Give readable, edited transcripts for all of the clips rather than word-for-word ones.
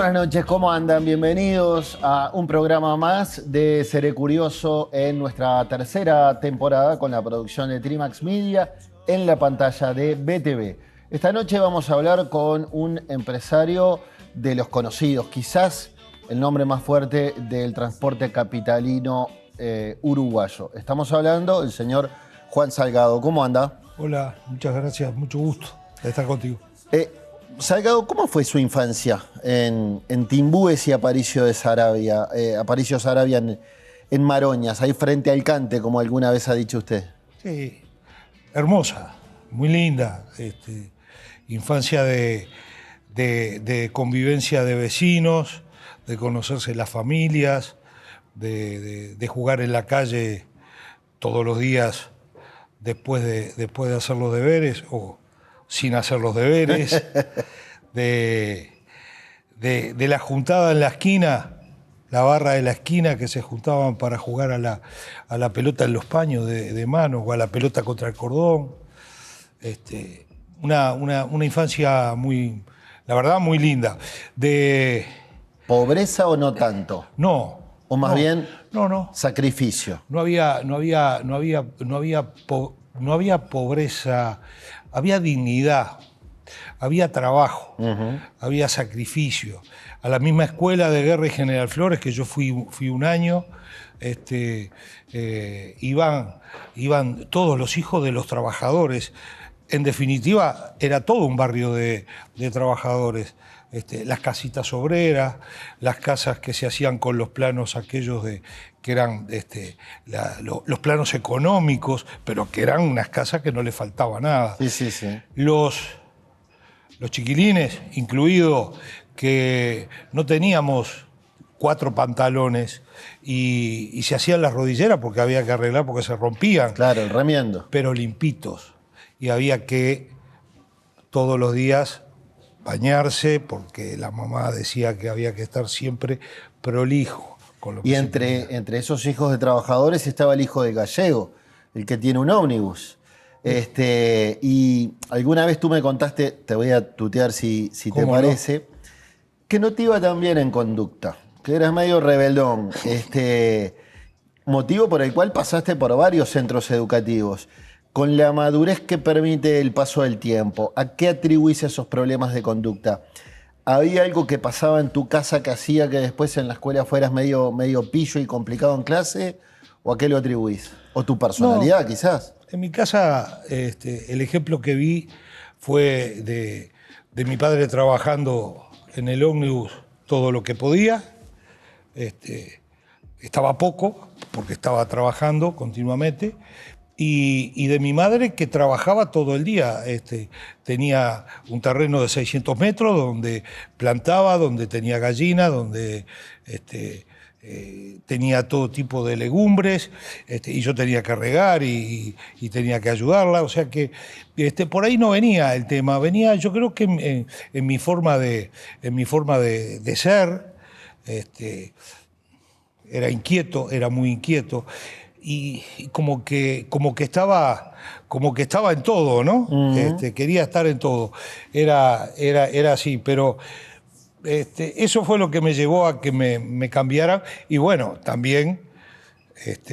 buenas noches, ¿cómo andan? Bienvenidos a un programa más de Seré Curioso en nuestra tercera temporada con la producción de Trimax Media en la pantalla de BTV. Esta noche vamos a hablar con un empresario de los conocidos, quizás el nombre más fuerte del transporte capitalino uruguayo. Estamos hablando del señor Juan Salgado. ¿Cómo anda? Hola, muchas gracias, mucho gusto de estar contigo. Salgado, ¿cómo fue su infancia en Timbúes y Aparicio de Saravia, Aparicio Saravia en Maroñas, ahí frente al Cante, como alguna vez ha dicho usted? Sí, hermosa, muy linda. Infancia de convivencia de vecinos, de conocerse las familias, de jugar en la calle todos los días después de hacer los deberes o sin hacer los deberes, de la juntada en la esquina, la barra de la esquina que se juntaban para jugar a la pelota en los paños de mano o a la pelota contra el cordón. Una infancia muy, la verdad, muy linda. ¿Pobreza o no tanto? No. ¿O más bien no. sacrificio? No había pobreza, había dignidad, había trabajo, había sacrificio. A la misma escuela de Guerra y General Flores, que yo fui un año, iban todos los hijos de los trabajadores. En definitiva, era todo un barrio de trabajadores. Las casitas obreras, las casas que se hacían con los planos aquellos que eran los planos económicos, pero que eran unas casas que no le faltaba nada. Sí. Los chiquilines, incluido, que no teníamos 4 pantalones y se hacían las rodilleras porque había que arreglar porque se rompían. Claro, el remiendo. Pero limpitos. Y había que todos los días bañarse porque la mamá decía que había que estar siempre prolijo. Con lo que y entre esos hijos de trabajadores estaba el hijo de Gallego, el que tiene un ómnibus. Y alguna vez tú me contaste, te voy a tutear si te parece, que no te iba tan bien en conducta, que eras medio rebeldón, motivo por el cual pasaste por varios centros educativos. Con la madurez que permite el paso del tiempo, ¿a qué atribuís esos problemas de conducta? ¿Había algo que pasaba en tu casa que hacía que después en la escuela fueras medio pillo y complicado en clase? ¿O a qué lo atribuís? ¿O tu personalidad, quizás? En mi casa, el ejemplo que vi fue de mi padre trabajando en el ómnibus todo lo que podía. Estaba poco, porque estaba trabajando continuamente. Y de mi madre, que trabajaba todo el día. Tenía un terreno de 600 metros donde plantaba, donde tenía gallinas, donde tenía todo tipo de legumbres, y yo tenía que regar y tenía que ayudarla. O sea que por ahí no venía el tema, venía yo creo que en mi forma de ser. Era inquieto, era muy inquieto. Y como que estaba en todo, ¿no? Quería estar en todo. Era así, pero eso fue lo que me llevó a que me cambiaran. Y bueno, también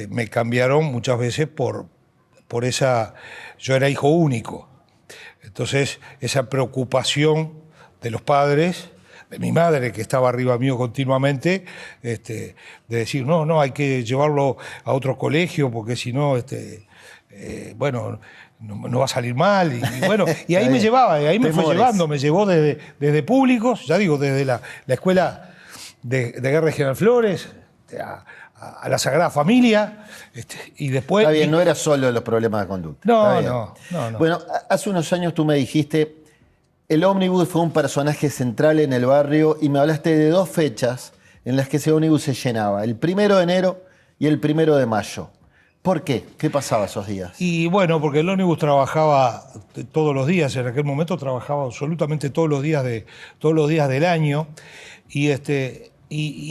me cambiaron muchas veces por esa... Yo era hijo único. Entonces, esa preocupación de los padres, de mi madre, que estaba arriba mío continuamente, de decir, no, hay que llevarlo a otro colegio, porque si no, bueno, no va a salir mal. Y bueno, y ahí me llevaba, y ahí me fue llevando, me llevó desde públicos, ya digo, desde la escuela de Guerra y General Flores, a la Sagrada Familia, y después... Está bien, no era solo los problemas de conducta. No. Bueno, hace unos años tú me dijiste... El ómnibus fue un personaje central en el barrio y me hablaste de 2 fechas en las que ese ómnibus se llenaba, el 1 de enero y el 1 de mayo. ¿Por qué? ¿Qué pasaba esos días? Y bueno, porque el ómnibus trabajaba todos los días, en aquel momento trabajaba absolutamente todos los días del año, y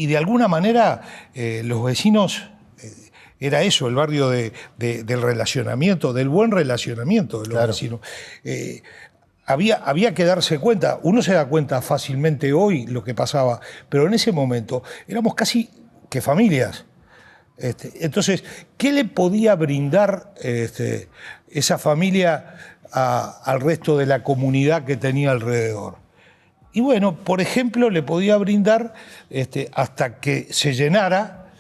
de alguna manera los vecinos... Era eso, el barrio del relacionamiento, del buen relacionamiento de los vecinos. había que darse cuenta. Uno se da cuenta fácilmente hoy lo que pasaba, pero en ese momento éramos casi que familias. Entonces, ¿qué le podía brindar esa familia al resto de la comunidad que tenía alrededor? Y bueno, por ejemplo, le podía brindar, hasta que se llenara,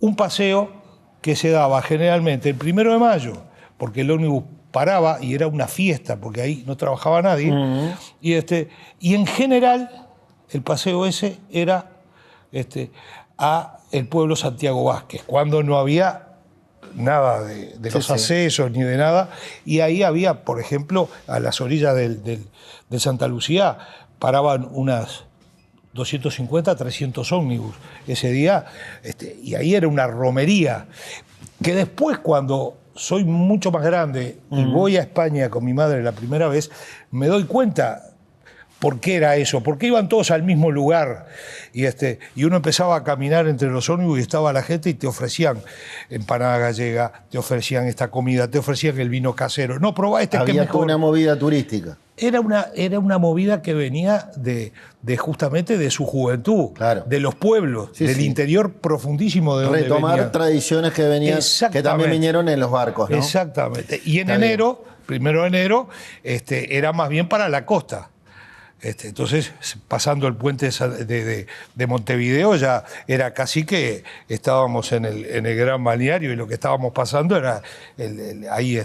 un paseo que se daba generalmente el 1 de mayo, porque el ómnibus paraba y era una fiesta, porque ahí no trabajaba nadie, y en general el paseo ese era a el pueblo Santiago Vázquez, cuando no había nada de los accesos ni de nada, y ahí había, por ejemplo, a las orillas de Santa Lucía, paraban unas 250, 300 ómnibus ese día, y ahí era una romería, que después, cuando soy mucho más grande y voy a España con mi madre la primera vez, me doy cuenta por qué era eso, por qué iban todos al mismo lugar. Y uno empezaba a caminar entre los ómnibus y estaba la gente y te ofrecían empanada gallega, te ofrecían esta comida, te ofrecían el vino casero. No, probá este que es mejor. Había una movida turística. Era una movida que venía justamente de su juventud, claro, de los pueblos, del interior profundísimo de donde retomar venían. Tradiciones que venían, que también vinieron en los barcos, ¿no? Exactamente. Y en enero, 1 de enero, era más bien para la costa. Entonces, pasando el puente de Montevideo, ya era casi que estábamos en el gran balneario, y lo que estábamos pasando era ahí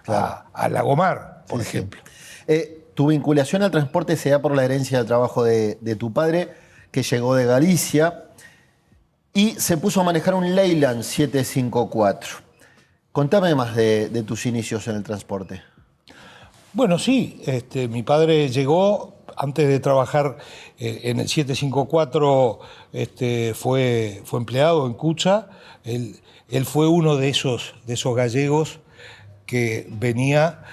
a Lagomar, por ejemplo. Tu vinculación al transporte se da por la herencia del trabajo de tu padre, que llegó de Galicia y se puso a manejar un Leyland 754. Contame más de tus inicios en el transporte. Bueno, sí, mi padre llegó antes de trabajar en el 754, fue empleado en Cucha. Él fue uno de esos gallegos que venía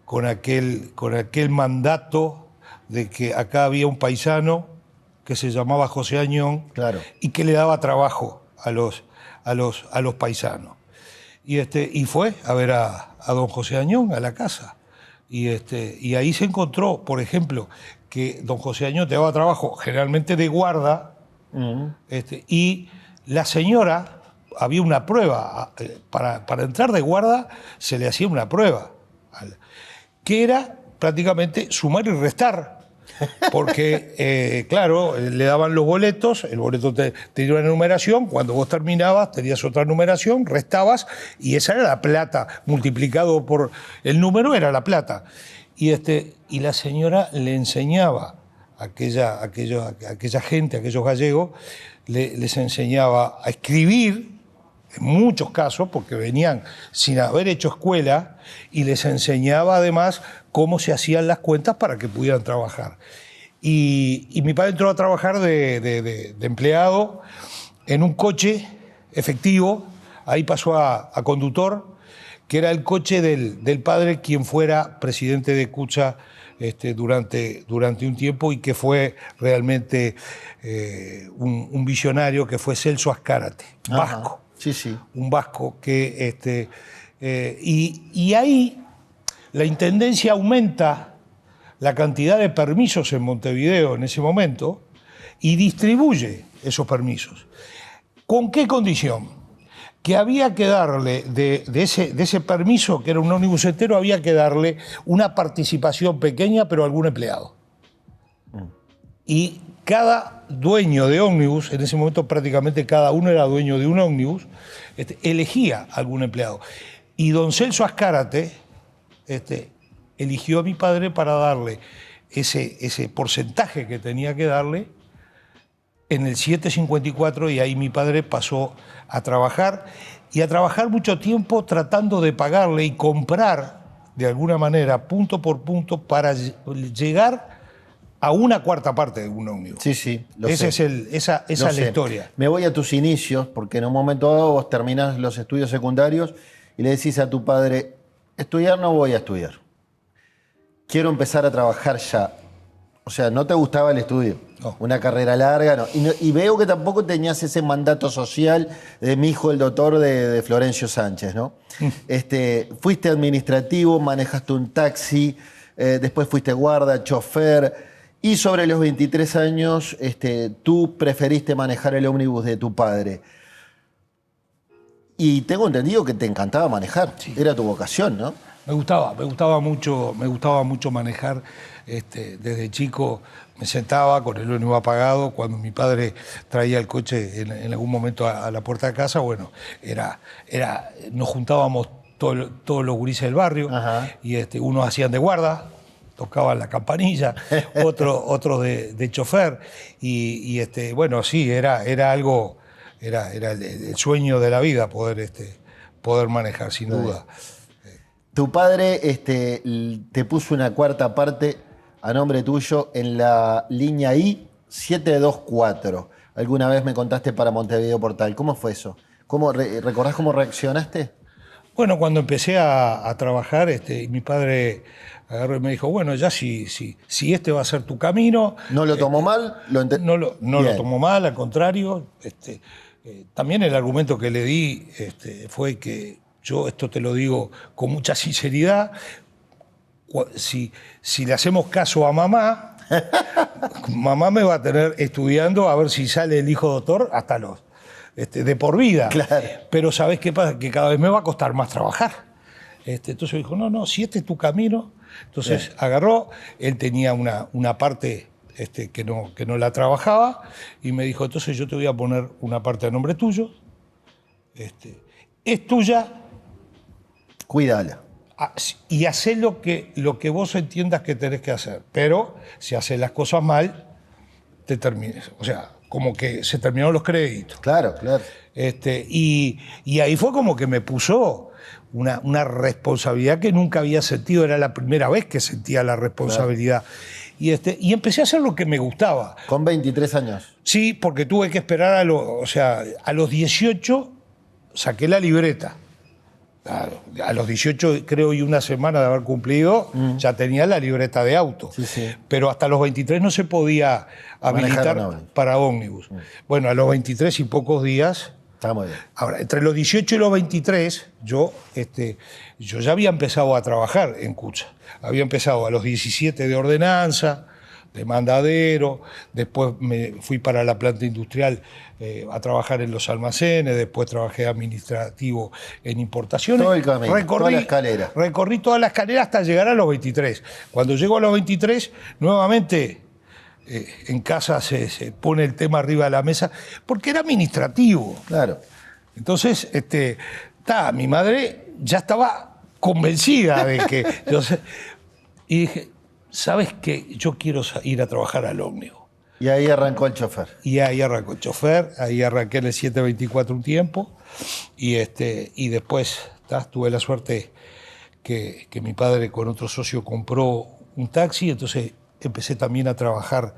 con aquel mandato de que acá había un paisano que se llamaba José Añón, claro, y que le daba trabajo a los paisanos. Y fue a ver a don José Añón a la casa. Y ahí se encontró, por ejemplo, que don José Añón te daba trabajo generalmente de guarda, y la señora, había una prueba, para entrar de guarda se le hacía una prueba, que era prácticamente sumar y restar, porque, claro, le daban los boletos, el boleto tenía una numeración, cuando vos terminabas tenías otra numeración, restabas, y esa era la plata, multiplicado por el número era la plata. Y la señora le enseñaba a aquella gente, a aquellos gallegos, les enseñaba a escribir, en muchos casos, porque venían sin haber hecho escuela, y les enseñaba además cómo se hacían las cuentas para que pudieran trabajar. Y mi padre entró a trabajar de empleado en un coche efectivo, ahí pasó a conductor, que era el coche del padre, quien fuera presidente de Cucha durante un tiempo, y que fue realmente un visionario, que fue Celso Azcárate, vasco. Sí, sí. Un vasco que... y ahí la intendencia aumenta la cantidad de permisos en Montevideo en ese momento y distribuye esos permisos. ¿Con qué condición? Que había que darle, de ese permiso, que era un ómnibus entero, había que darle una participación pequeña, pero a algún empleado. Y cada dueño de ómnibus, en ese momento prácticamente cada uno era dueño de un ómnibus, elegía a algún empleado. Y don Celso Azcárate eligió a mi padre para darle ese porcentaje que tenía que darle en el 754, y ahí mi padre pasó a trabajar, y a trabajar mucho tiempo tratando de pagarle y comprar de alguna manera, punto por punto, para llegar a una cuarta parte de un ómnibus. Sí, sí, Esa es la historia. Me voy a tus inicios, porque en un momento dado vos terminás los estudios secundarios y le decís a tu padre, estudiar no voy a estudiar. Quiero empezar a trabajar ya. O sea, no te gustaba el estudio. No. Una carrera larga, no. Y veo que tampoco tenías ese mandato social de mi hijo, el doctor de Florencio Sánchez, ¿no? Fuiste administrativo, manejaste un taxi, después fuiste guarda, chofer, y sobre los 23 años tú preferiste manejar el ómnibus de tu padre. Y tengo entendido que te encantaba manejar, sí. Era tu vocación, ¿no? Me gustaba mucho manejar. Desde chico me sentaba con el ómnibus apagado. Cuando mi padre traía el coche en algún momento a la puerta de casa, bueno, nos juntábamos todos los gurises del barrio. Ajá. Y unos hacían de guarda, tocaban la campanilla, otros de chofer. Y bueno, sí, era algo, era el sueño de la vida poder manejar, sin duda. Tu padre te puso una cuarta parte a nombre tuyo en la línea I 724. Alguna vez me contaste para Montevideo Portal. ¿Cómo fue eso? ¿Recordás cómo reaccionaste? Bueno, cuando empecé a trabajar, mi padre agarró y me dijo, bueno, ya si este va a ser tu camino... ¿No lo tomó mal? No lo tomó mal, al contrario. También el argumento que le di fue que yo esto te lo digo con mucha sinceridad. Si le hacemos caso a mamá, mamá me va a tener estudiando a ver si sale el hijo doctor hasta los de por vida. Claro. Pero ¿sabés qué pasa? Que cada vez me va a costar más trabajar. Entonces dijo, no, si este es tu camino. Entonces bien. Agarró, él tenía una parte que no la trabajaba y me dijo, entonces yo te voy a poner una parte a nombre tuyo. Es tuya. Cuídala. Y hacé lo que vos entiendas que tenés que hacer. Pero si haces las cosas mal, te termines. O sea, como que se terminaron los créditos. Claro, claro. Y ahí fue como que me puso una responsabilidad que nunca había sentido. Era la primera vez que sentía la responsabilidad. Claro. Y empecé a hacer lo que me gustaba. ¿Con 23 años? Sí, porque tuve que esperar a los 18 saqué la libreta. A los 18, creo, y una semana de haber cumplido, ya tenía la libreta de auto. Sí, sí. Pero hasta los 23 no se podía habilitar para ómnibus. Bueno, a los 23 y pocos días... Está muy bien. Ahora, entre los 18 y los 23, yo ya había empezado a trabajar en Cucha. Había empezado a los 17 de ordenanza, de mandadero, después me fui para la planta industrial a trabajar en los almacenes, después trabajé administrativo en importaciones. Todo el camino, toda la escalera. Recorrí toda la escalera hasta llegar a los 23. Cuando llego a los 23, nuevamente en casa se pone el tema arriba de la mesa, porque era administrativo. Claro. Entonces, mi madre ya estaba convencida de que... y dije, ¿sabes qué? Yo quiero ir a trabajar al ómnibus. Y ahí arrancó el chofer. Ahí arranqué en el 724 un tiempo, y después tuve la suerte que mi padre con otro socio compró un taxi, entonces empecé también a trabajar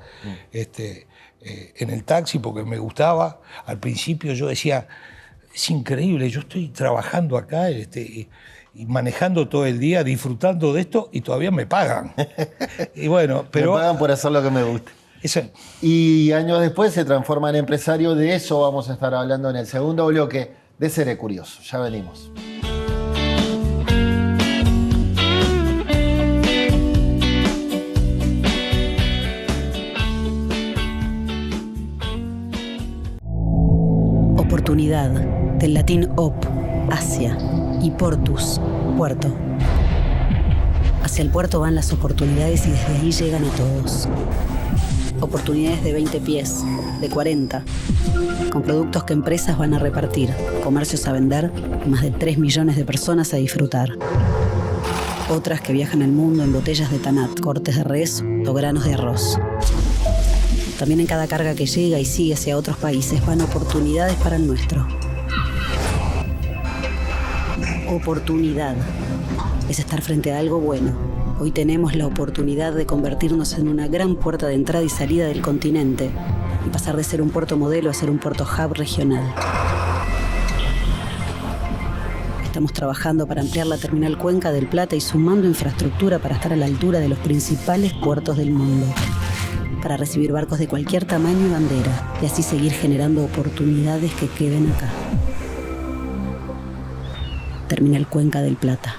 en el taxi porque me gustaba. Al principio yo decía, es increíble, yo estoy trabajando acá, y manejando todo el día, disfrutando de esto, y todavía me pagan. Y bueno, pero... Me pagan por hacer lo que me gusta. Y años después se transforma en empresario. De eso vamos a estar hablando en el segundo bloque de Seré Curioso. Ya venimos. Oportunidad, del latín op, hacia, y portus, puerto. Hacia el puerto van las oportunidades y desde ahí llegan a todos. Oportunidades de 20 pies, de 40, con productos que empresas van a repartir, comercios a vender y más de 3 millones de personas a disfrutar. Otras que viajan el mundo en botellas de tanat, cortes de res o granos de arroz. También en cada carga que llega y sigue hacia otros países van oportunidades para el nuestro. Oportunidad es estar frente a algo bueno. Hoy tenemos la oportunidad de convertirnos en una gran puerta de entrada y salida del continente y pasar de ser un puerto modelo a ser un puerto hub regional. Estamos trabajando para ampliar la terminal Cuenca del Plata y sumando infraestructura para estar a la altura de los principales puertos del mundo, para recibir barcos de cualquier tamaño y bandera y así seguir generando oportunidades que queden acá. Terminal Cuenca del Plata.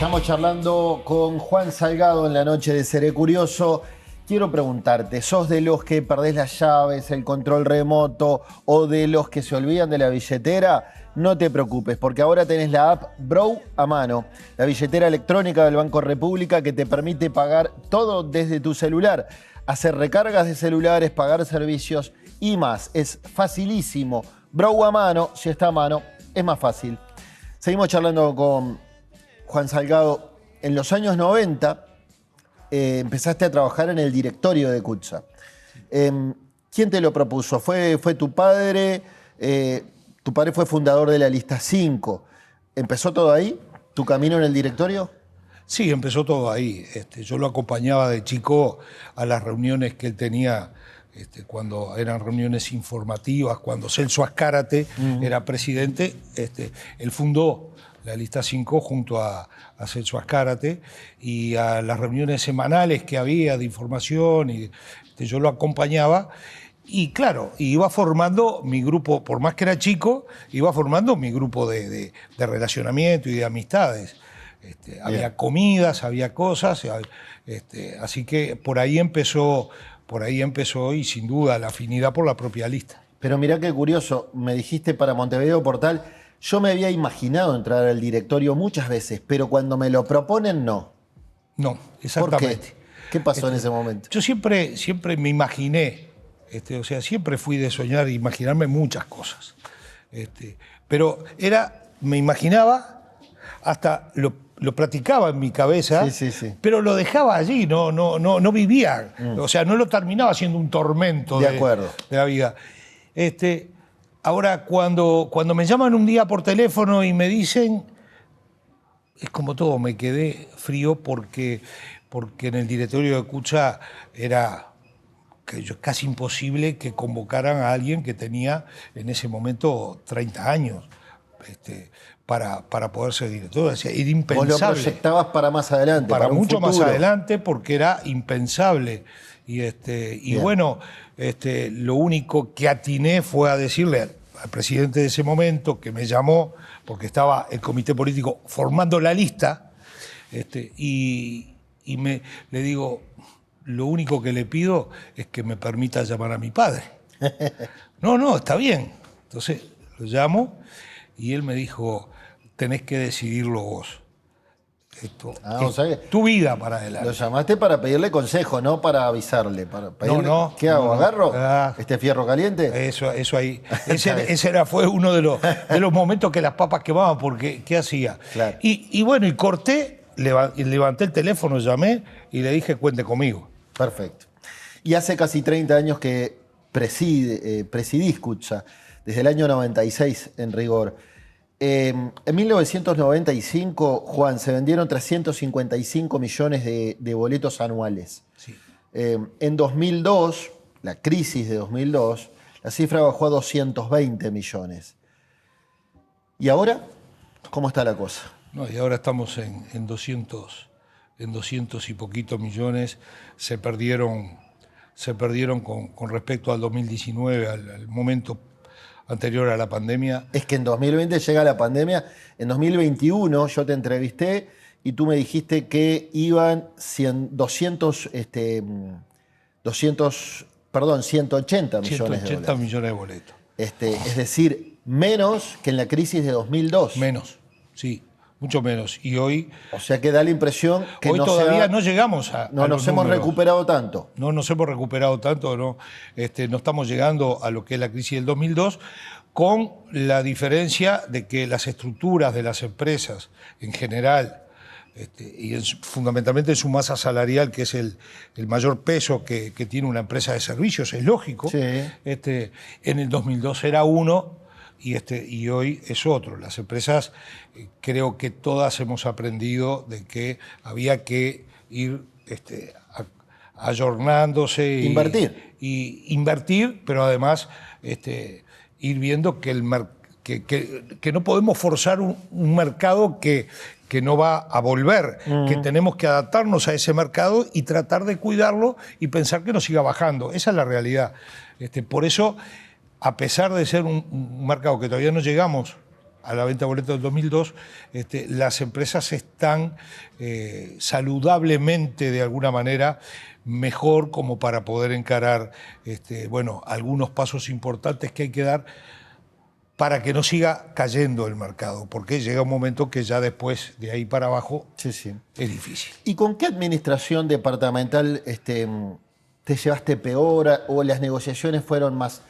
Estamos charlando con Juan Salgado en la noche de Seré Curioso. Quiero preguntarte, ¿sos de los que perdés las llaves, el control remoto o de los que se olvidan de la billetera? No te preocupes, porque ahora tenés la app Bro a mano, la billetera electrónica del Banco República que te permite pagar todo desde tu celular, hacer recargas de celulares, pagar servicios y más. Es facilísimo. Bro a mano, si está a mano, es más fácil. Seguimos charlando con Juan Salgado. En los años 90 empezaste a trabajar en el directorio de CUTSA. ¿Quién te lo propuso? ¿Fue tu padre? Tu padre fue fundador de la lista 5. ¿Empezó todo ahí? ¿Tu camino en el directorio? Sí, empezó todo ahí. Yo lo acompañaba de chico a las reuniones que él tenía, cuando eran reuniones informativas, cuando Celso Azcárate era presidente. Él fundó la lista 5 junto a Celso Azcárate, y a las reuniones semanales que había de información, y yo lo acompañaba. Y claro, iba formando mi grupo, por más que era chico, iba formando mi grupo de relacionamiento y de amistades. Había comidas, había cosas, así que por ahí empezó y sin duda la afinidad por la propia lista. Pero mirá qué curioso, me dijiste para Montevideo Portal, yo me había imaginado entrar al directorio muchas veces, pero cuando me lo proponen, no. No, exactamente. ¿Por qué? ¿Qué pasó en ese momento? Yo siempre me imaginé, siempre fui de soñar e imaginarme muchas cosas. Pero me imaginaba, hasta lo practicaba en mi cabeza, sí. pero lo dejaba allí, no vivía. O sea, no lo terminaba siendo un tormento de la vida. Ahora, cuando me llaman un día por teléfono y me dicen, es como todo, me quedé frío porque en el directorio de CUTSA era casi imposible que convocaran a alguien que tenía en ese momento 30 años para poder ser director. O sea, era impensable. Vos lo proyectabas para más adelante, para un mucho futuro. Más adelante, porque era impensable. Y bueno, lo único que atiné fue a decirle al presidente de ese momento, que me llamó porque estaba el comité político formando la lista, le digo, lo único que le pido es que me permita llamar a mi padre. No, está bien. Entonces lo llamo y él me dijo, tenés que decidirlo vos. O sea, tu vida para adelante. Lo llamaste para pedirle consejo, no para avisarle. Para pedirle, ¿qué hago? ¿Agarro este fierro caliente? Eso ahí. Ese fue uno de los momentos que las papas quemaban, porque ¿qué hacía? Claro. Y bueno, y corté, levanté el teléfono, llamé y le dije, cuente conmigo. Perfecto. Y hace casi 30 años que presidís CUTSA, desde el año 96 en rigor. En 1995, Juan, se vendieron 355 millones de boletos anuales. Sí. En 2002, la crisis de 2002, la cifra bajó a 220 millones. ¿Y ahora? ¿Cómo está la cosa? No, y ahora estamos en 200 y poquitos millones. Se perdieron con respecto al 2019, al momento anterior a la pandemia. Es que en 2020 llega la pandemia. En 2021 yo te entrevisté y tú me dijiste que iban 180 millones de boletos. Es decir, menos que en la crisis de 2002. Menos, sí, mucho menos. Y hoy... O sea que da la impresión que hoy todavía no llegamos no nos hemos recuperado tanto. No nos hemos recuperado tanto, no estamos llegando a lo que es la crisis del 2002, con la diferencia de que las estructuras de las empresas en general, y fundamentalmente en su masa salarial, que es el mayor peso que tiene una empresa de servicios, es lógico. Sí. En el 2002 era uno y hoy es otro. Las empresas, creo que todas hemos aprendido de que había que ir ayornándose. Invertir, pero además ir viendo que no podemos forzar un mercado que no va a volver, que tenemos que adaptarnos a ese mercado y tratar de cuidarlo y pensar que no siga bajando. Esa es la realidad. Por eso, a pesar de ser un mercado que todavía no llegamos a la venta de boletos del 2002, las empresas están saludablemente, de alguna manera, mejor como para poder encarar bueno, algunos pasos importantes que hay que dar para que no siga cayendo el mercado, porque llega un momento que ya después, de ahí para abajo, Sí, sí. es difícil. ¿Y con qué administración departamental te llevaste peor o las negociaciones fueron más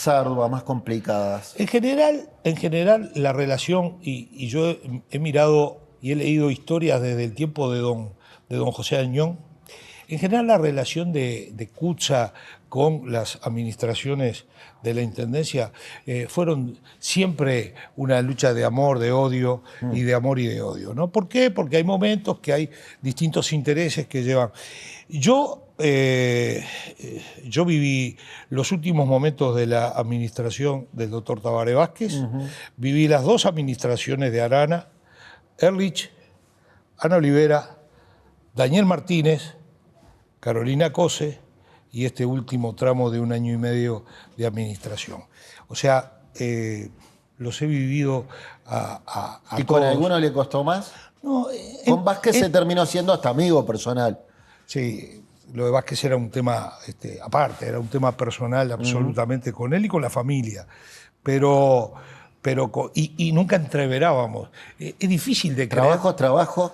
arduas, más complicadas? En general la relación, y yo he mirado y he leído historias desde el tiempo de don José Añón, en general la relación de Cucha con las administraciones de la Intendencia fueron siempre una lucha de amor, de odio, y de amor y de odio, ¿no? ¿Por qué? Porque hay momentos que hay distintos intereses que llevan. Yo viví los últimos momentos de la administración del doctor Tabaré Vázquez, viví las dos administraciones de Arana, Ehrlich, Ana Olivera, Daniel Martínez, Carolina Cose y este último tramo de 1 año y medio de administración. O sea, los he vivido a ¿Y con todos. alguno le costó más? No, Con Vázquez se terminó siendo hasta amigo personal. Sí, lo de Vázquez era un tema aparte, era un tema personal absolutamente con él y con la familia. Y nunca entreverábamos. Es difícil de creer. Trabajo es trabajo.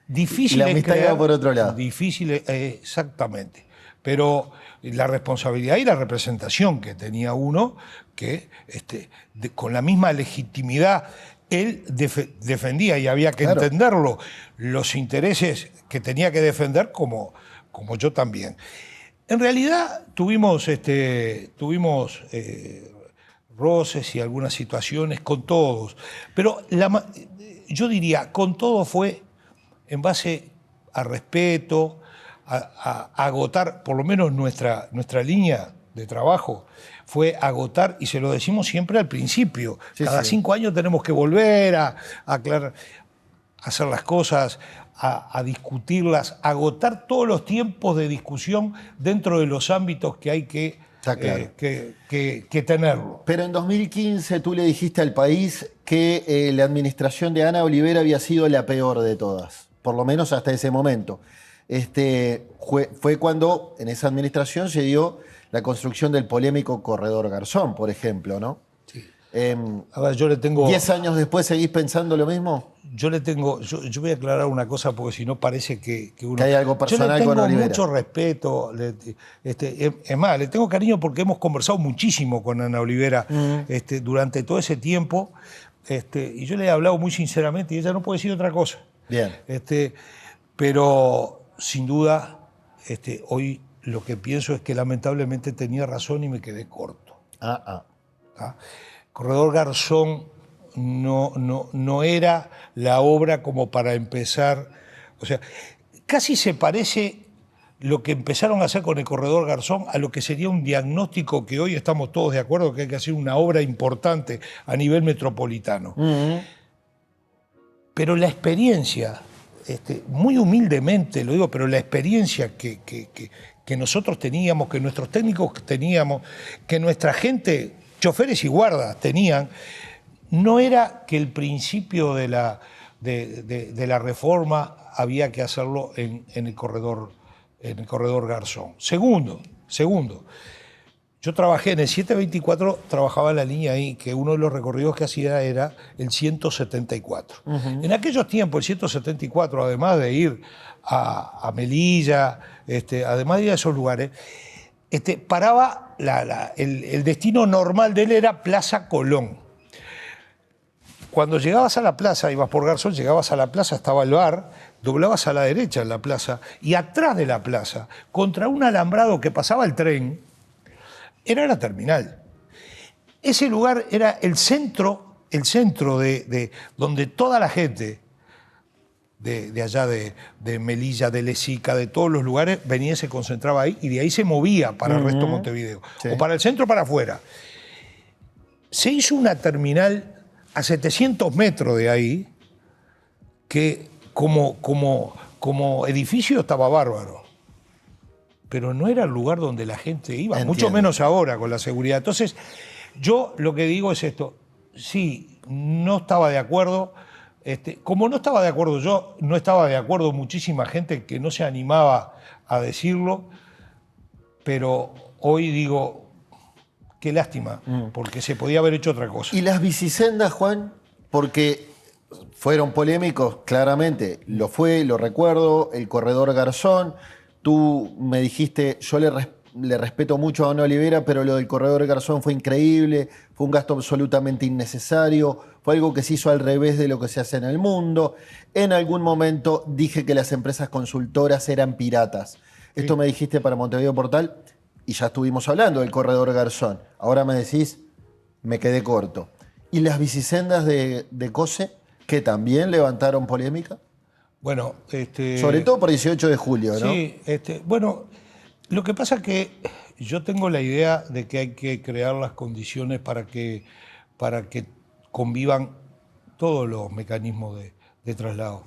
Difícil Y la de amistad creer, iba por otro lado. Difícil, exactamente. Pero la responsabilidad y la representación que tenía uno, que con la misma legitimidad él defendía, y había que entenderlo, los intereses que tenía que defender como yo también. En realidad tuvimos roces y algunas situaciones con todos, pero yo diría, con todo fue en base a respeto, a agotar, por lo menos nuestra línea de trabajo fue agotar, y se lo decimos siempre al principio, cada 5 años tenemos que volver a aclarar, a hacer las cosas, a discutirlas, agotar todos los tiempos de discusión dentro de los ámbitos que hay que tenerlo. Pero en 2015 tú le dijiste al país que la administración de Ana Olivera había sido la peor de todas, por lo menos hasta ese momento. Fue cuando en esa administración se dio la construcción del polémico Corredor Garzón, por ejemplo, ¿no? Sí. A ver, yo le tengo... 10 años después, ¿seguís pensendo lo mismo? Yo voy a aclarar una cosa, porque si no parece que uno... Que hay algo personal con Olivera. Yo le tengo mucho respeto, es más, le tengo cariño porque hemos conversado muchísimo con Ana Olivera durante todo ese tiempo, y yo le he hablado muy sinceramente y ella no puede decir otra cosa. Bien. Pero sin duda, hoy lo que pienso es que lamentablemente tenía razón y me quedé corto. ¿Ah? Corredor Garzón no era la obra como para empezar. O sea, casi se parece lo que empezaron a hacer con el Corredor Garzón a lo que sería un diagnóstico que hoy estamos todos de acuerdo que hay que hacer una obra importante a nivel metropolitano. Pero la experiencia, muy humildemente lo digo, pero la experiencia que nosotros teníamos, que nuestros técnicos teníamos, que nuestra gente, choferes y guardas tenían, no era que el principio de la reforma había que hacerlo en el corredor Garzón. Segundo, yo trabajé en el 724, trabajaba en la línea ahí, que uno de los recorridos que hacía era el 174. En aquellos tiempos, el 174, además de ir a Melilla, además de ir a esos lugares, paraba, el destino normal de él era Plaza Colón. Cuando llegabas a la plaza, ibas por Garzón, llegabas a la plaza, estaba el bar, doblabas a la derecha en la plaza, y atrás de la plaza, contra un alambrado que pasaba el tren, era la terminal. Ese lugar era el centro de donde toda la gente de allá de Melilla, de Lezica, de todos los lugares, venía y se concentraba ahí, y de ahí se movía para el resto de Montevideo, o para el centro o para afuera. Se hizo una terminal a 700 metros de ahí, que como edificio estaba bárbaro, pero no era el lugar donde la gente iba, mucho menos ahora con la seguridad. Entonces, yo lo que digo es esto: sí, no estaba de acuerdo. Como no estaba de acuerdo yo, no estaba de acuerdo muchísima gente que no se animaba a decirlo, pero hoy digo, qué lástima, porque se podía haber hecho otra cosa. ¿Y las bicisendas, Juan? Porque fueron polémicos, claramente. Lo fue, lo recuerdo, el corredor Garzón. Tú me dijiste, yo le respeto mucho a Don Olivera, pero lo del corredor Garzón fue increíble, fue un gasto absolutamente innecesario, fue algo que se hizo al revés de lo que se hace en el mundo. En algún momento dije que las empresas consultoras eran piratas. Esto me dijiste para Montevideo Portal y ya estuvimos hablando del corredor Garzón. Ahora me decís, me quedé corto. ¿Y las bicisendas de COSE, que también levantaron polémica? Bueno, sobre todo por 18 de julio, ¿no? Sí, bueno, lo que pasa es que yo tengo la idea de que hay que crear las condiciones para que convivan todos los mecanismos de traslado,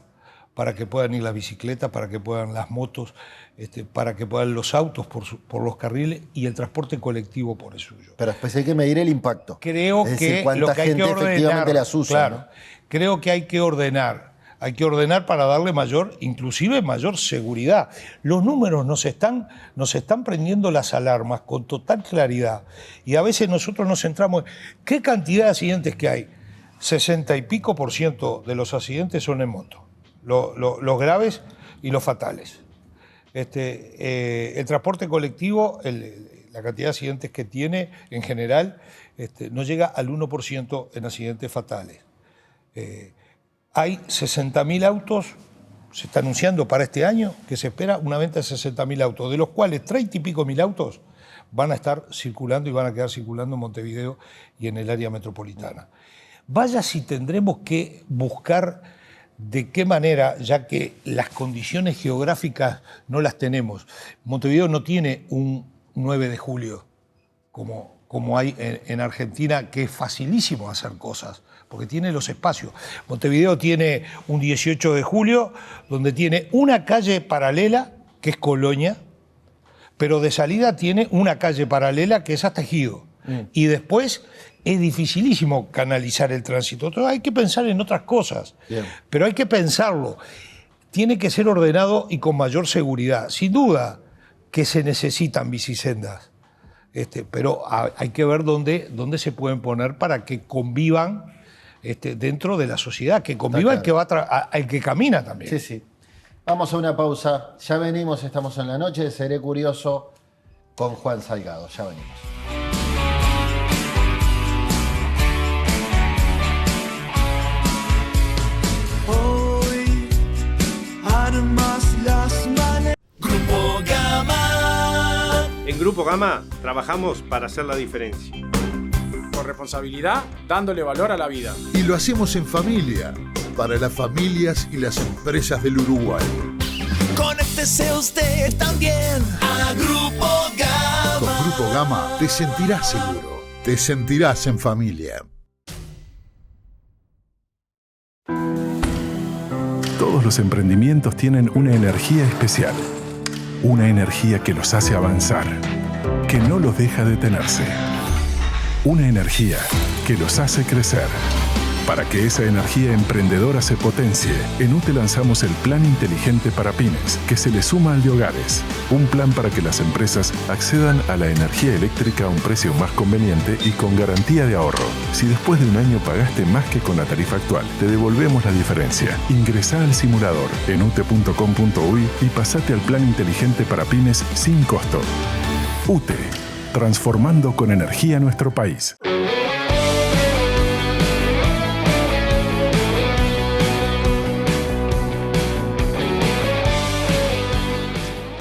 para que puedan ir las bicicletas, para que puedan las motos, para que puedan los autos por los carriles y el transporte colectivo por el suyo. Pero después hay que medir el impacto. Creo es decir, que cuánta lo que hay gente que ordenar, efectivamente las usa. Claro, ¿no? creo que hay que ordenar. Hay que ordenar para darle inclusive mayor seguridad. Los números nos están prendiendo las alarmas con total claridad. Y a veces nosotros nos centramos en qué cantidad de accidentes que hay. 60 y pico % de los accidentes son en moto. Los graves y los fatales. El transporte colectivo, la cantidad de accidentes que tiene en general, no llega al 1% en accidentes fatales. Hay 60.000 autos, se está anunciando para este año, que se espera una venta de 60.000 autos, de los cuales 30 y pico mil autos van a estar circulando y van a quedar circulando en Montevideo y en el área metropolitana. Vaya si tendremos que buscar de qué manera, ya que las condiciones geográficas no las tenemos. Montevideo no tiene un 9 de julio como hay en Argentina, que es facilísimo hacer cosas, porque tiene los espacios. Montevideo tiene un 18 de julio, donde tiene una calle paralela, que es Colonia, pero de salida tiene una calle paralela, que es hasta Ejido. Y después es dificilísimo canalizar el tránsito. Entonces hay que pensar en otras cosas, pero hay que pensarlo. Tiene que ser ordenado y con mayor seguridad. Sin duda que se necesitan bicisendas. Pero hay que ver dónde se pueden poner para que convivan dentro de la sociedad, que conviva el que camina también. Sí, sí. Vamos a una pausa. Ya venimos, estamos en la noche de Seré Curioso con Juan Salgado. Ya venimos. Hoy armas las maneras. Grupo Gama. En Grupo Gama trabajamos para hacer la diferencia. Con responsabilidad, dándole valor a la vida. Y lo hacemos en familia, para las familias y las empresas del Uruguay. Conéctese usted también a Grupo Gama. Con Grupo Gama te sentirás seguro, te sentirás en familia. Todos los emprendimientos tienen una energía especial. Una energía que los hace avanzar, que no los deja detenerse. Una energía que los hace crecer. Para que esa energía emprendedora se potencie, en UTE lanzamos el Plan Inteligente para Pymes, que se le suma al de hogares. Un plan para que las empresas accedan a la energía eléctrica a un precio más conveniente y con garantía de ahorro. Si después de un año pagaste más que con la tarifa actual, te devolvemos la diferencia. Ingresá al simulador en ute.com.uy y pasate al Plan Inteligente para Pymes sin costo. UTE, transformando con energía nuestro país.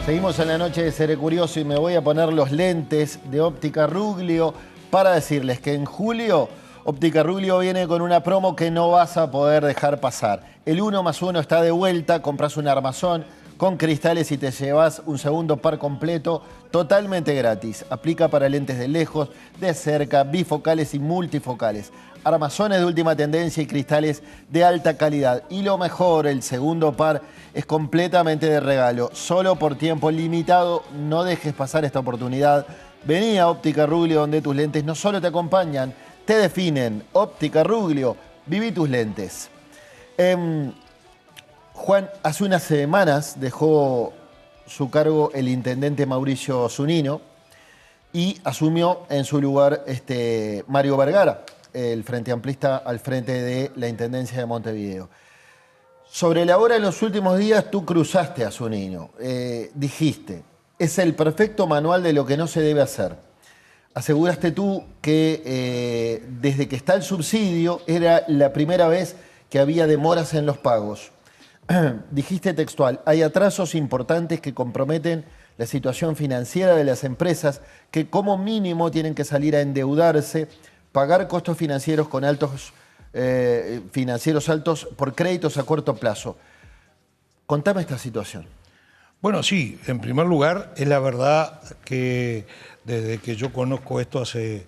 Seguimos en la noche de Seré Curioso y me voy a poner los lentes de Óptica Ruglio para decirles que en julio Óptica Ruglio viene con una promo que no vas a poder dejar pasar. El 1+1 está de vuelta, compras un armazón con cristales y te llevas un segundo par completo totalmente gratis. Aplica para lentes de lejos, de cerca, bifocales y multifocales. Armazones de última tendencia y cristales de alta calidad. Y lo mejor, el segundo par es completamente de regalo. Solo por tiempo limitado, no dejes pasar esta oportunidad. Vení a Óptica Ruglio, donde tus lentes no solo te acompañan, te definen. Óptica Ruglio, Viví tus lentes. Juan, hace unas semanas dejó su cargo el intendente Mauricio Zunino y asumió en su lugar Mario Vergara, el frente amplista al frente de la Intendencia de Montevideo. Sobre la hora, en los últimos días, tú cruzaste a Zunino. Dijiste, es el perfecto manual de lo que no se debe hacer. Aseguraste tú que desde que está el subsidio era la primera vez que había demoras en los pagos. Dijiste textual, hay atrasos importantes que comprometen la situación financiera de las empresas que como mínimo tienen que salir a endeudarse, pagar costos financieros con financieros altos por créditos a corto plazo. Contame esta situación. Bueno, sí, en primer lugar, es la verdad que desde que yo conozco esto hace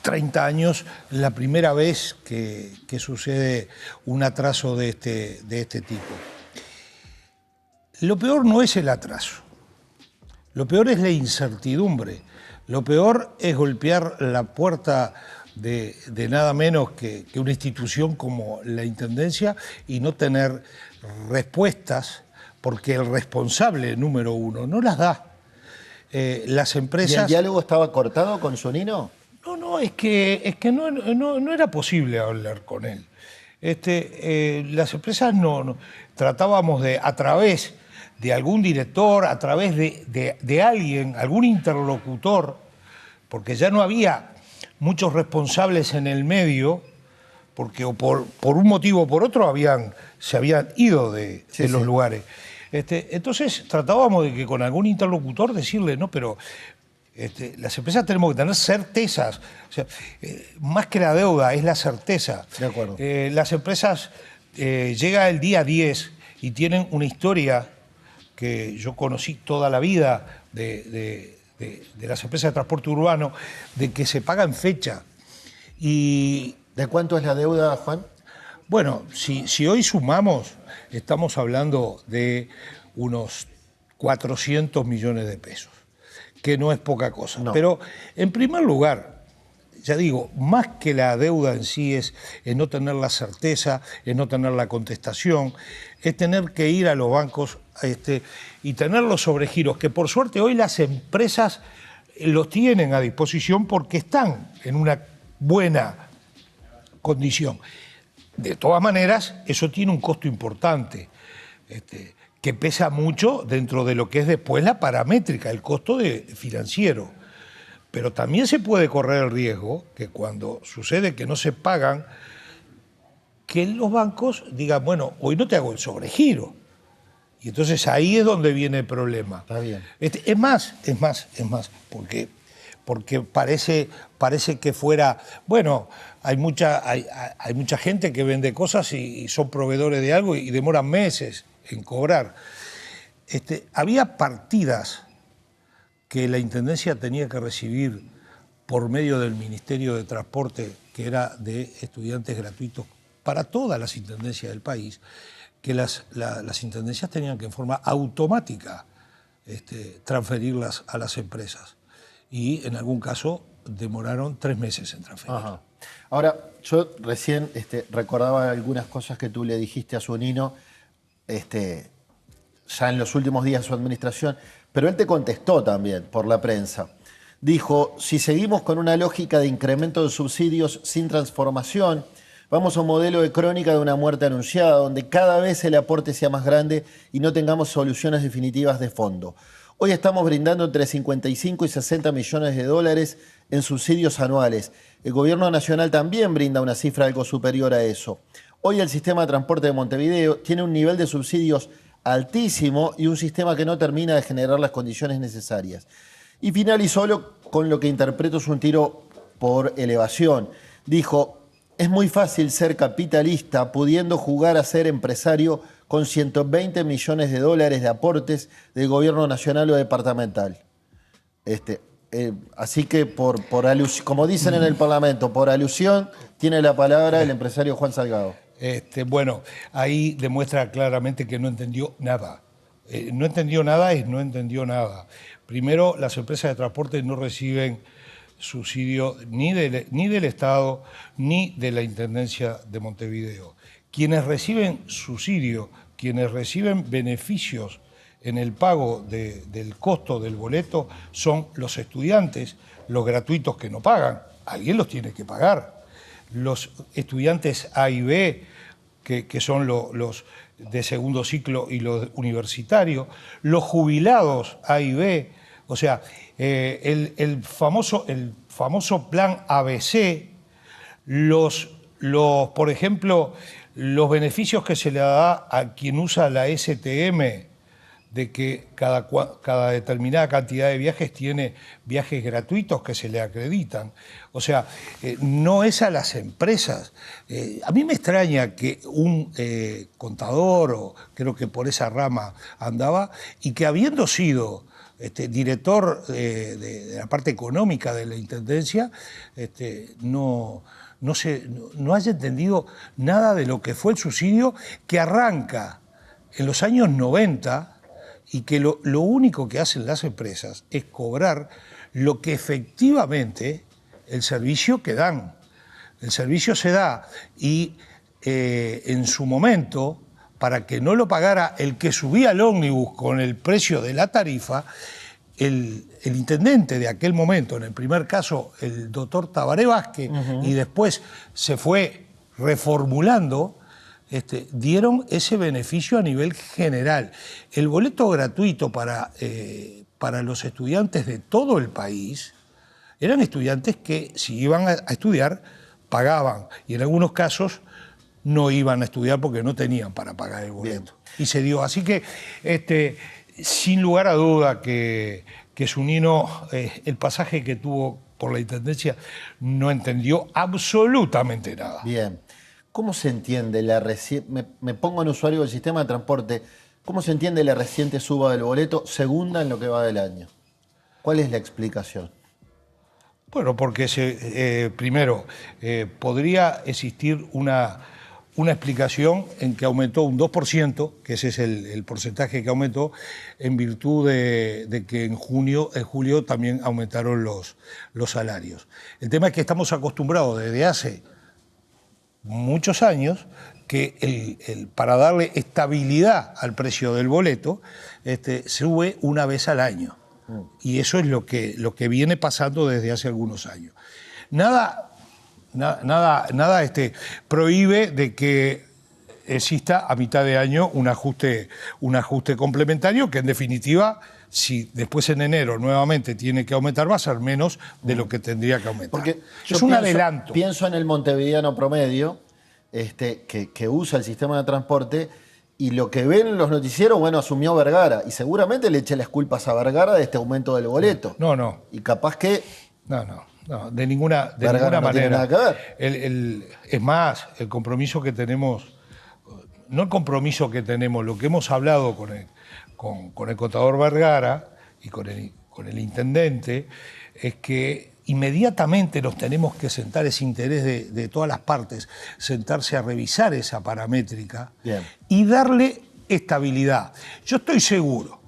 30 años, la primera vez que sucede un atraso de este tipo. Lo peor no es el atraso, lo peor es la incertidumbre, lo peor es golpear la puerta de nada menos que una institución como la Intendencia y no tener respuestas porque el responsable número uno no las da. Las empresas... ¿Y el diálogo estaba cortado con Zunino? No, es que no era posible hablar con él. Las empresas no tratábamos de, a través de algún director, a través de alguien, algún interlocutor, porque ya no había muchos responsables en el medio, porque o por un motivo o por otro se habían ido de los lugares. Entonces tratábamos de que con algún interlocutor decirle, no, pero las empresas tenemos que tener certezas. O sea, más que la deuda, es la certeza. De acuerdo. Las empresas llega el día 10 y tienen una historia que yo conocí toda la vida de las empresas de transporte urbano, de que se paga en fecha. Y ¿de cuánto es la deuda, Juan? Bueno, si hoy sumamos, estamos hablando de unos 400 millones de pesos, que no es poca cosa. No. Pero, en primer lugar, ya digo, más que la deuda en sí es no tener la certeza, es no tener la contestación, es tener que ir a los bancos y tener los sobregiros, que por suerte hoy las empresas los tienen a disposición porque están en una buena condición. De todas maneras, eso tiene un costo importante, que pesa mucho dentro de lo que es después la paramétrica, el costo financiero. Pero también se puede correr el riesgo que cuando sucede que no se pagan, que los bancos digan, bueno, hoy no te hago el sobregiro. Y entonces ahí es donde viene el problema. Está bien. Es más, porque parece que fuera, bueno, hay mucha gente que vende cosas y son proveedores de algo y demoran meses en cobrar. Había partidas que la Intendencia tenía que recibir por medio del Ministerio de Transporte, que era de estudiantes gratuitos para todas las intendencias del país, que las intendencias tenían que en forma automática transferirlas a las empresas. Y en algún caso demoraron 3 meses en transferir. Ajá. Ahora, yo recién recordaba algunas cosas que tú le dijiste a Zunino ya en los últimos días de su administración, pero él te contestó también por la prensa. Dijo, si seguimos con una lógica de incremento de subsidios sin transformación, vamos a un modelo de crónica de una muerte anunciada, donde cada vez el aporte sea más grande y no tengamos soluciones definitivas de fondo. Hoy estamos brindando entre 55 y 60 millones de dólares en subsidios anuales. El gobierno nacional también brinda una cifra algo superior a eso. Hoy el sistema de transporte de Montevideo tiene un nivel de subsidios altísimo y un sistema que no termina de generar las condiciones necesarias. Y finalizó con lo que interpreto es un tiro por elevación. Dijo, es muy fácil ser capitalista pudiendo jugar a ser empresario con 120 millones de dólares de aportes del gobierno nacional o departamental. Así que, por alusión, como dicen en el Parlamento, por alusión, tiene la palabra el empresario Juan Salgado. Bueno, ahí demuestra claramente que no entendió nada. No entendió nada. Primero, las empresas de transporte no reciben subsidio ni del Estado ni de la Intendencia de Montevideo. Quienes reciben subsidio, quienes reciben beneficios en el pago del costo del boleto son los estudiantes, los gratuitos que no pagan. Alguien los tiene que pagar. Los estudiantes A y B, que son los de segundo ciclo y los universitarios, los jubilados A y B, o sea, el famoso plan ABC, por ejemplo, los beneficios que se le da a quien usa la STM, de que cada determinada cantidad de viajes tiene viajes gratuitos que se le acreditan. O sea, no es a las empresas. A mí me extraña que un contador, o creo que por esa rama andaba, y que habiendo sido director de la parte económica de la Intendencia, no haya entendido nada de lo que fue el subsidio, que arranca en los años 90, y que lo único que hacen las empresas es cobrar lo que efectivamente el servicio que dan. El servicio se da y en su momento, para que no lo pagara el que subía al ómnibus con el precio de la tarifa, el intendente de aquel momento, en el primer caso el doctor Tabaré Vázquez, y después se fue reformulando, dieron ese beneficio a nivel general. El boleto gratuito para los estudiantes de todo el país eran estudiantes que si iban a estudiar pagaban, y en algunos casos no iban a estudiar porque no tenían para pagar el boleto. Bien. Y se dio. Así que sin lugar a duda que Zunino, el pasaje que tuvo por la Intendencia, no entendió absolutamente nada. Bien. ¿Cómo se entiende me pongo en usuario del sistema de transporte, cómo se entiende la reciente suba del boleto, segunda en lo que va del año? ¿Cuál es la explicación? Bueno, porque primero, podría existir una explicación en que aumentó un 2%, que ese es el porcentaje que aumentó, en virtud de que en julio también aumentaron los salarios. El tema es que estamos acostumbrados desde hace muchos años que para darle estabilidad al precio del boleto sube una vez al año. Y eso es lo que viene pasando desde hace algunos años. Nada prohíbe de que exista a mitad de año un ajuste complementario que en definitiva, si después en enero nuevamente tiene que aumentar, va a ser menos de lo que tendría que aumentar. Porque es un adelanto. Pienso en el montevideano promedio, que usa el sistema de transporte, y lo que ven en los noticieros, bueno, asumió Vergara, y seguramente le eche las culpas a Vergara de este aumento del boleto. No. Y capaz que... No, de ninguna manera. Tiene nada que ver. Es más, el compromiso que tenemos, no el compromiso que tenemos, lo que hemos hablado con el contador Vergara y con el intendente, es que inmediatamente nos tenemos que sentar, ese interés de todas las partes, sentarse a revisar esa paramétrica. Bien. Y darle estabilidad. Yo estoy seguro,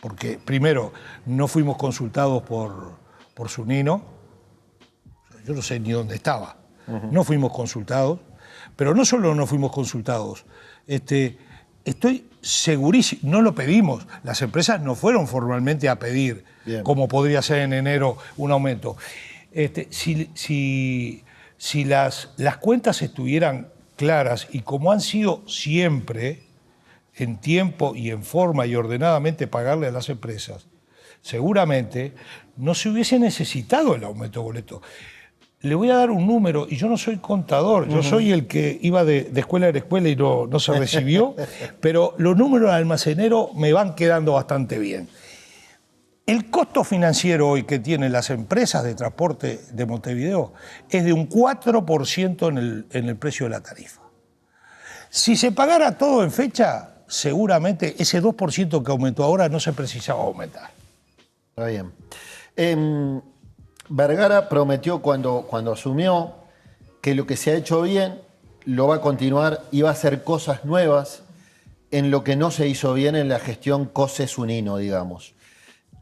porque primero no fuimos consultados por Zunino, yo no sé ni dónde estaba, no fuimos consultados, pero no solo no fuimos consultados, estoy segurísimo, no lo pedimos, las empresas no fueron formalmente a pedir, bien, como podría ser en enero, un aumento. Si las cuentas estuvieran claras y como han sido siempre, en tiempo y en forma y ordenadamente pagarle a las empresas, seguramente no se hubiese necesitado el aumento de boleto. Le voy a dar un número, y yo no soy contador, yo soy el que iba de escuela en escuela y no se recibió, pero los números de almacenero me van quedando bastante bien. El costo financiero hoy que tienen las empresas de transporte de Montevideo es de un 4% en el precio de la tarifa. Si se pagara todo en fecha, seguramente ese 2% que aumentó ahora no se precisaba aumentar. Está bien. Vergara prometió cuando asumió que lo que se ha hecho bien lo va a continuar y va a hacer cosas nuevas en lo que no se hizo bien en la gestión Cose-Zunino, digamos.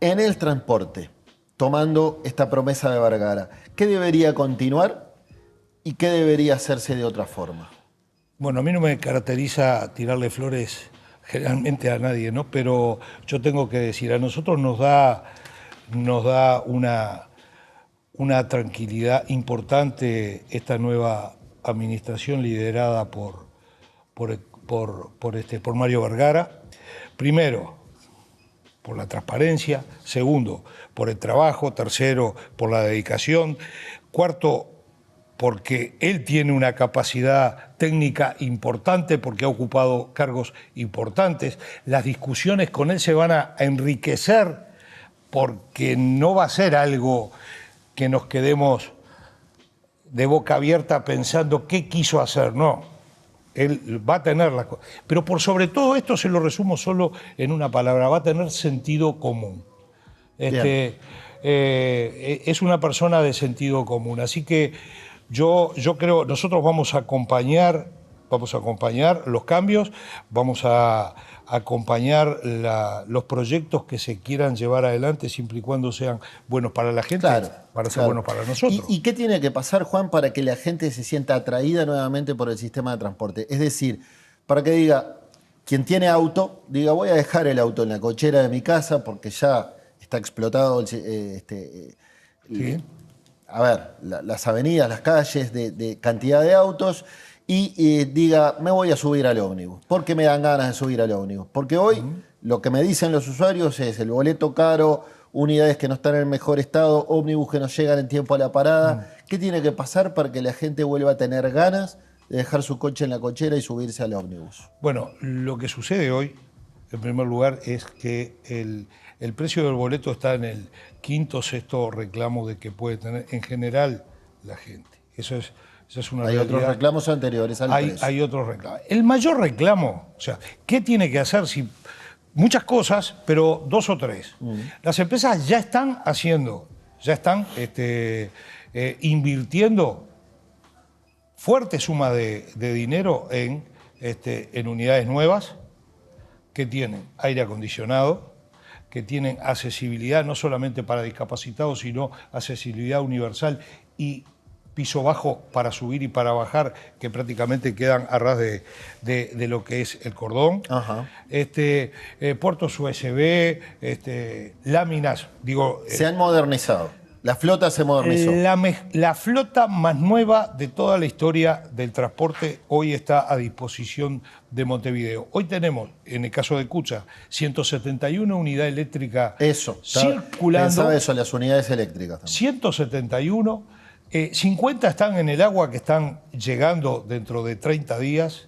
En el transporte, tomando esta promesa de Vergara? ¿Qué debería continuar y qué debería hacerse de otra forma? Bueno, a mí no me caracteriza tirarle flores generalmente a nadie, ¿no? Pero yo tengo que decir, a nosotros nos da una tranquilidad importante esta nueva administración liderada por Mario Vergara. Primero, por la transparencia. Segundo, por el trabajo. Tercero, por la dedicación. Cuarto, porque él tiene una capacidad técnica importante, porque ha ocupado cargos importantes. Las discusiones con él se van a enriquecer, porque no va a ser algo que nos quedemos de boca abierta pensando qué quiso hacer, no. Él va a tener las cosas. Pero por sobre todo esto, se lo resumo solo en una palabra, va a tener sentido común. Es una persona de sentido común, así que yo creo, nosotros vamos a acompañar los cambios, vamos a acompañar los proyectos que se quieran llevar adelante, siempre y cuando sean buenos para la gente, para ser buenos para nosotros. ¿Y qué tiene que pasar, Juan, para que la gente se sienta atraída nuevamente por el sistema de transporte? Es decir, para que diga, quien tiene auto, diga, voy a dejar el auto en la cochera de mi casa porque ya está explotado las avenidas, las calles de cantidad de autos, y diga, me voy a subir al ómnibus. ¿Por qué me dan ganas de subir al ómnibus? Porque hoy lo que me dicen los usuarios es el boleto caro, unidades que no están en el mejor estado, ómnibus que no llegan en tiempo a la parada. ¿Qué tiene que pasar para que la gente vuelva a tener ganas de dejar su coche en la cochera y subirse al ómnibus? Bueno, lo que sucede hoy, en primer lugar, es que el precio del boleto está en el quinto o sexto reclamo de que puede tener en general la gente. Esa es una realidad. Hay otros reclamos anteriores al precio. Hay otros reclamos. El mayor reclamo, o sea, ¿qué tiene que hacer? Muchas cosas, pero dos o tres. Las empresas ya están haciendo, invirtiendo fuertes sumas de dinero en unidades nuevas que tienen aire acondicionado, que tienen accesibilidad no solamente para discapacitados, sino accesibilidad universal y piso bajo para subir y para bajar, que prácticamente quedan a ras de lo que es el cordón. Puertos USB, láminas, se han modernizado. La flota se modernizó. La flota más nueva de toda la historia del transporte hoy está a disposición de Montevideo. Hoy tenemos, en el caso de Cucha, 171 unidades eléctricas circulando. Pensaba eso, las unidades eléctricas también. 171, 50 están en el agua, que están llegando dentro de 30 días,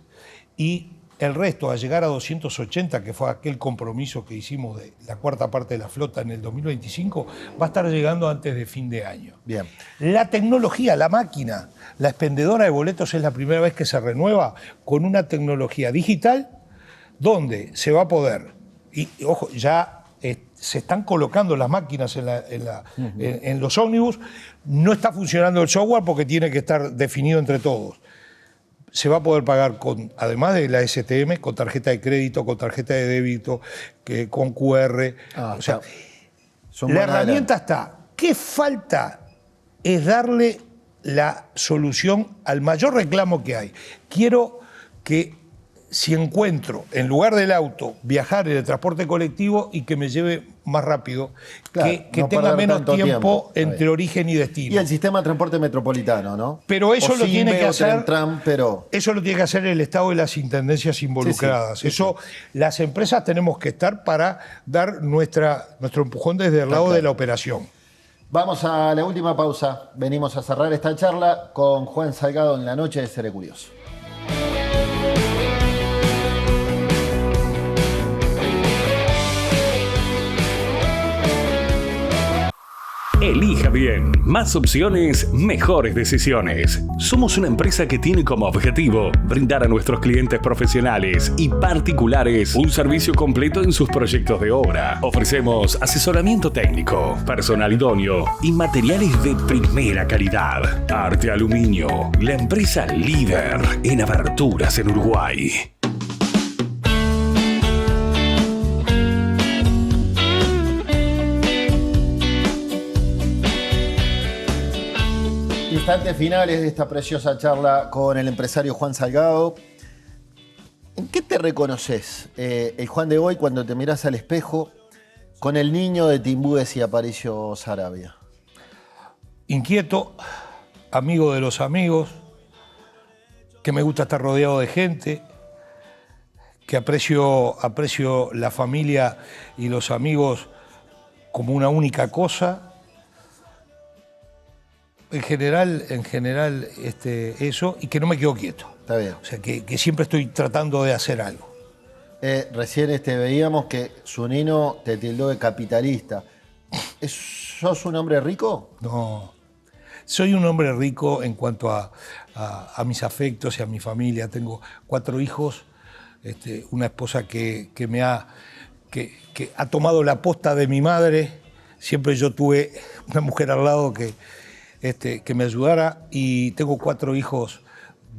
y el resto, a llegar a 280, que fue aquel compromiso que hicimos de la cuarta parte de la flota en el 2025, va a estar llegando antes de fin de año. Bien. La tecnología, la máquina, la expendedora de boletos es la primera vez que se renueva con una tecnología digital donde se va a poder, y ojo, ya se están colocando las máquinas en los ómnibus, no está funcionando el software porque tiene que estar definido entre todos. Se va a poder pagar además de la STM, con tarjeta de crédito, con tarjeta de débito, con QR. O sea, la herramienta está. ¿Qué falta? Es darle la solución al mayor reclamo que hay. Quiero que, si encuentro, en lugar del auto, viajar en el transporte colectivo y que me lleve más rápido, que no tenga menos tiempo entre origen y destino. Y el sistema de transporte metropolitano, ¿no? Pero eso lo tiene que hacer. Pero eso lo tiene que hacer el Estado y las intendencias involucradas. Las empresas tenemos que estar para dar nuestro empujón desde el lado de la operación. Vamos a la última pausa. Venimos a cerrar esta charla con Juan Salgado en la noche de Seré Curioso. Elija bien. Más opciones, mejores decisiones. Somos una empresa que tiene como objetivo brindar a nuestros clientes profesionales y particulares un servicio completo en sus proyectos de obra. Ofrecemos asesoramiento técnico, personal idóneo y materiales de primera calidad. Arte Aluminio, la empresa líder en aberturas en Uruguay. instantes finales de esta preciosa charla con el empresario Juan Salgado. ¿En qué te reconoces, el Juan de hoy, cuando te mirás al espejo con el niño de Timbúes y Aparicio Saravia? Inquieto, amigo de los amigos, que me gusta estar rodeado de gente, que aprecio la familia y los amigos como una única cosa. En general eso, y que no me quedo quieto. Está bien. O sea, que siempre estoy tratando de hacer algo. Recién veíamos que Zunino te tildó de capitalista. ¿Sos un hombre rico? No. Soy un hombre rico en cuanto a mis afectos y a mi familia. Tengo 4 hijos, una esposa que ha tomado la posta de mi madre. Siempre yo tuve una mujer al lado que me ayudara, y tengo 4 hijos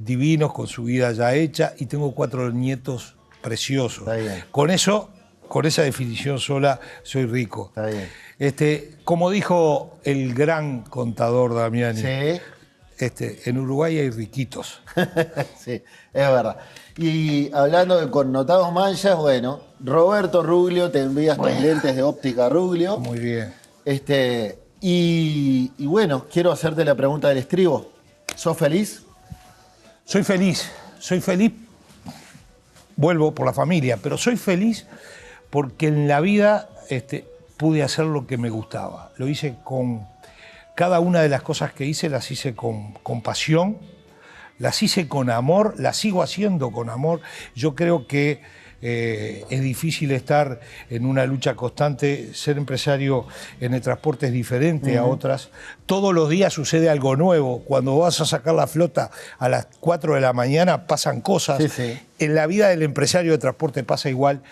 divinos con su vida ya hecha, y tengo 4 nietos preciosos. Está bien. Con esa definición sola, soy rico. Está bien. Como dijo el gran contador Damiani, Sí. En Uruguay hay riquitos. Sí, es verdad. Y hablando de connotados manchas, bueno, Roberto Ruglio te envía estos lentes de óptica Ruglio. Muy bien. Y bueno, quiero hacerte la pregunta del estribo. ¿Sos feliz? Soy feliz. Vuelvo por la familia, pero soy feliz porque en la vida pude hacer lo que me gustaba. Lo hice con... Cada una de las cosas que hice las hice con pasión, las hice con amor, las sigo haciendo con amor. Yo creo que es difícil estar en una lucha constante. Ser empresario en el transporte es diferente a otras. Todos los días sucede algo nuevo. Cuando vas a sacar la flota a las 4 de la mañana pasan cosas. Sí, sí. En la vida del empresario de transporte pasa igual.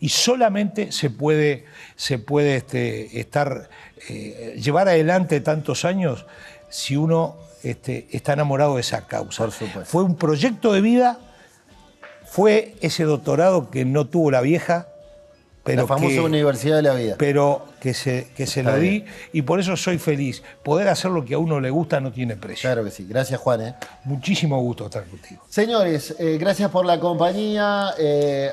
Y solamente se puede llevar adelante tantos años si uno está enamorado de esa causa. Por supuesto. Fue un proyecto de vida, fue ese doctorado que no tuvo la vieja, pero la famosa Universidad de la Vida. Pero que se lo di, y por eso soy feliz. Poder hacer lo que a uno le gusta no tiene precio. Claro que sí. Gracias, Juan. Muchísimo gusto estar contigo. Señores, gracias por la compañía.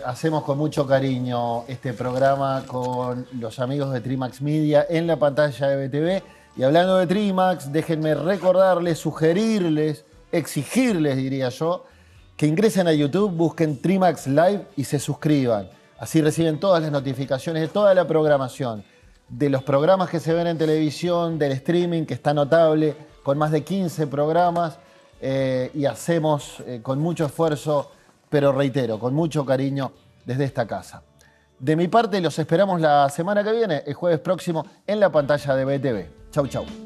Hacemos con mucho cariño este programa con los amigos de Trimax Media en la pantalla de BTV. Y hablando de Trimax, déjenme recordarles, sugerirles, exigirles, diría yo, que ingresen a YouTube, busquen Trimax Live y se suscriban. Así reciben todas las notificaciones de toda la programación, de los programas que se ven en televisión, del streaming, que está notable, con más de 15 programas, y hacemos con mucho esfuerzo, pero reitero, con mucho cariño desde esta casa. De mi parte, los esperamos la semana que viene, el jueves próximo, en la pantalla de BTV. Chau, chau.